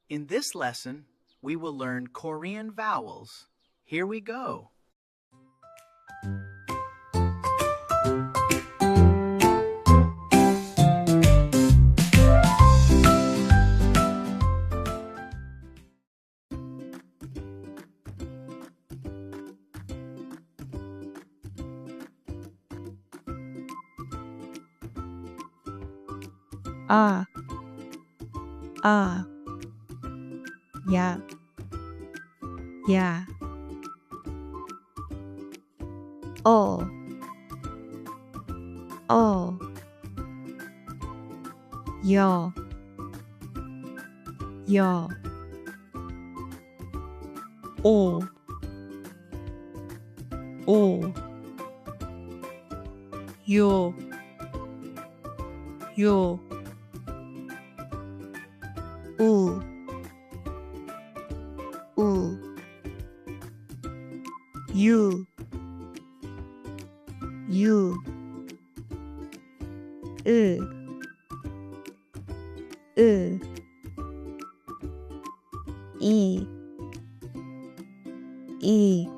In this lesson, we will learn Korean vowels. Here we go. 아, 아, 야, 야, 어, 어, 여, 여, 오, 오, 요, 요, 우, 우, 유, 유, 으, 으, 이,